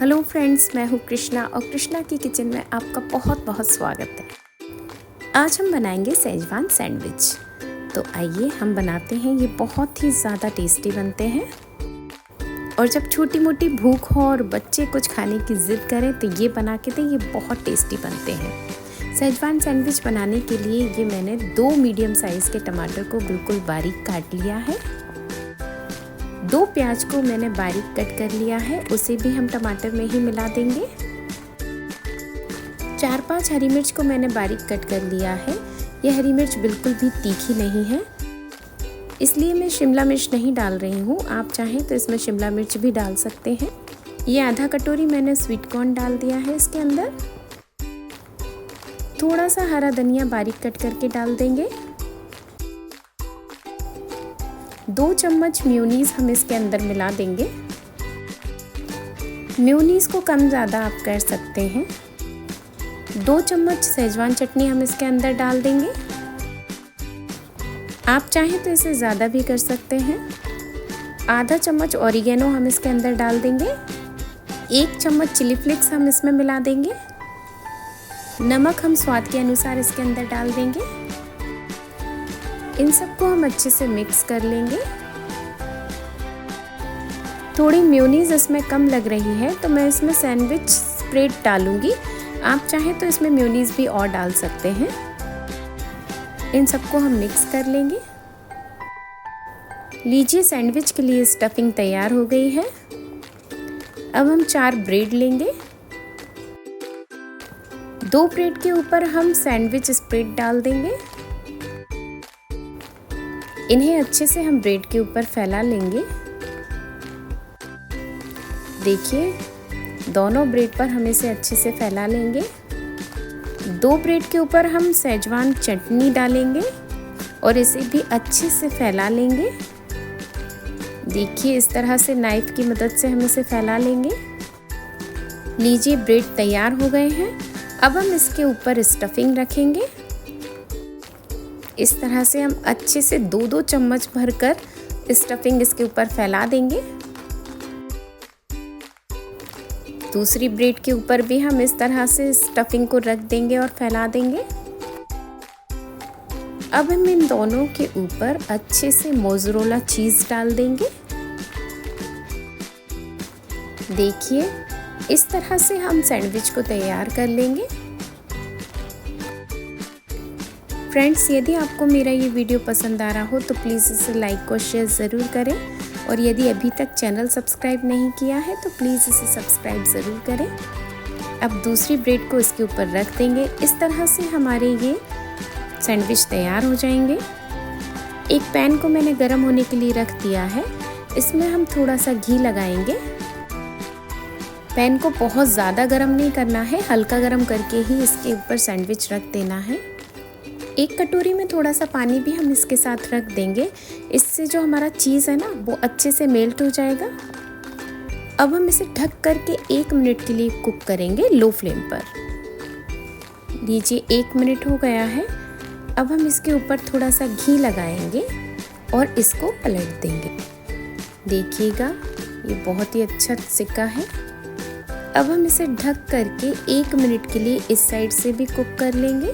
Hello friends, मैं हूँ कृष्णा और कृष्णा की किचन में आपका बहुत बहुत स्वागत है। आज हम बनाएंगे सेजवान सैंडविच। तो आइए हम बनाते हैं। ये बहुत ही ज़्यादा टेस्टी बनते हैं और जब छोटी मोटी भूख हो और बच्चे कुछ खाने की ज़िद करें तो ये बना के दें। ये बहुत टेस्टी बनते हैं। सेजवान सैंडविच बनाने के लिए ये मैंने 2 मीडियम साइज़ के टमाटर को बिल्कुल बारीक काट लिया है। 2 प्याज को मैंने बारीक कट कर लिया है, उसे भी हम टमाटर में ही मिला देंगे। 4-5 हरी मिर्च को मैंने बारीक कट कर लिया है। ये हरी मिर्च बिल्कुल भी तीखी नहीं है, इसलिए मैं शिमला मिर्च नहीं डाल रही हूँ। आप चाहें तो इसमें शिमला मिर्च भी डाल सकते हैं। ये आधा कटोरी मैंने स्वीट कॉर्न डाल दिया है इसके अंदर। थोड़ा सा हरा धनिया बारीक कट करके डाल देंगे। 2 चम्मच मेयोनीज़ हम इसके अंदर मिला देंगे। मेयोनीज़ को कम ज़्यादा आप कर सकते हैं। 2 चम्मच सेजवान चटनी हम इसके अंदर डाल देंगे। आप चाहें तो इसे ज़्यादा भी कर सकते हैं। आधा चम्मच ऑरिगेनो हम इसके अंदर डाल देंगे। 1 चम्मच चिली फ्लेक्स हम इसमें मिला देंगे। नमक हम स्वाद के अनुसार इसके अंदर डाल देंगे। इन सबको हम अच्छे से मिक्स कर लेंगे। थोड़ी मेयोनीज़ इसमें कम लग रही है तो मैं इसमें सैंडविच स्प्रेड डालूंगी। आप चाहें तो इसमें मेयोनीज़ भी और डाल सकते हैं। इन सबको हम मिक्स कर लेंगे। लीजिए, सैंडविच के लिए स्टफिंग तैयार हो गई है। अब हम 4 ब्रेड लेंगे। 2 ब्रेड के ऊपर हम सैंडविच स्प्रेड डाल देंगे। इन्हें अच्छे से हम ब्रेड के ऊपर फैला लेंगे। देखिए, दोनों ब्रेड पर हम इसे अच्छे से फैला लेंगे। 2 ब्रेड के ऊपर हम सेजवान चटनी डालेंगे और इसे भी अच्छे से फैला लेंगे। देखिए, इस तरह से नाइफ की मदद से हम इसे फैला लेंगे। लीजिए, ब्रेड तैयार हो गए हैं। अब हम इसके ऊपर स्टफिंग रखेंगे। इस तरह से हम अच्छे से 2-2 चम्मच भरकर स्टफिंग इसके ऊपर फैला देंगे। दूसरी ब्रेड के ऊपर भी हम इस तरह से स्टफिंग को रख देंगे और फैला देंगे। अब हम इन दोनों के ऊपर अच्छे से मोज़रेला चीज़ डाल देंगे। देखिए, इस तरह से हम सैंडविच को तैयार कर लेंगे। फ्रेंड्स, यदि आपको मेरा ये वीडियो पसंद आ रहा हो तो प्लीज़ इसे लाइक और शेयर ज़रूर करें और यदि अभी तक चैनल सब्सक्राइब नहीं किया है तो प्लीज़ इसे सब्सक्राइब ज़रूर करें। अब दूसरी ब्रेड को इसके ऊपर रख देंगे। इस तरह से हमारे ये सैंडविच तैयार हो जाएंगे। एक पैन को मैंने गर्म होने के लिए रख दिया है। इसमें हम थोड़ा सा घी लगाएंगे। पैन को बहुत ज़्यादा गर्म नहीं करना है, हल्का गर्म करके ही इसके ऊपर सैंडविच रख देना है। 1 कटोरी में थोड़ा सा पानी भी हम इसके साथ रख देंगे। इससे जो हमारा चीज़ है ना वो अच्छे से मेल्ट हो जाएगा। अब हम इसे ढक करके 1 मिनट के लिए कुक करेंगे लो फ्लेम पर। लीजिए, 1 मिनट हो गया है। अब हम इसके ऊपर थोड़ा सा घी लगाएंगे और इसको पलट देंगे। देखिएगा, ये बहुत ही अच्छा सिक्का है। अब हम इसे ढक करके 1 मिनट के लिए इस साइड से भी कुक कर लेंगे।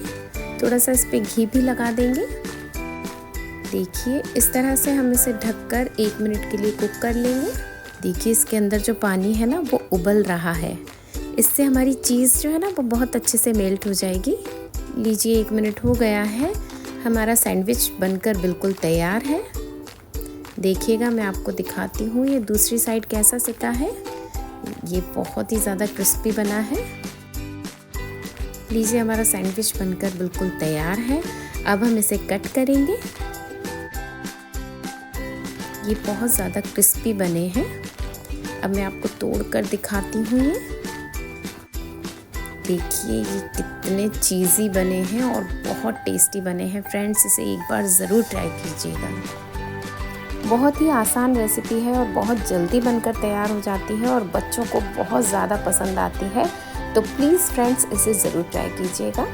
थोड़ा सा इस पे घी भी लगा देंगे। देखिए, इस तरह से हम इसे ढककर 1 मिनट के लिए कुक कर लेंगे। देखिए, इसके अंदर जो पानी है ना वो उबल रहा है। इससे हमारी चीज़ जो है ना वो बहुत अच्छे से मेल्ट हो जाएगी। लीजिए, 1 मिनट हो गया है। हमारा सैंडविच बनकर बिल्कुल तैयार है। देखिएगा, मैं आपको दिखाती हूँ ये दूसरी साइड कैसा सिका है। ये बहुत ही ज़्यादा क्रिस्पी बना है। लीजिए, हमारा सैंडविच बनकर बिल्कुल तैयार है। अब हम इसे कट करेंगे। ये बहुत ज़्यादा क्रिस्पी बने हैं। अब मैं आपको तोड़कर दिखाती हूँ ये। देखिए, ये कितने चीज़ी बने हैं और बहुत टेस्टी बने हैं। फ्रेंड्स, इसे एक बार ज़रूर ट्राई कीजिएगा। बहुत ही आसान रेसिपी है और बहुत जल्दी बनकर तैयार हो जाती है और बच्चों को बहुत ज़्यादा पसंद आती है। तो प्लीज़ फ्रेंड्स, इसे ज़रूर ट्राई कीजिएगा।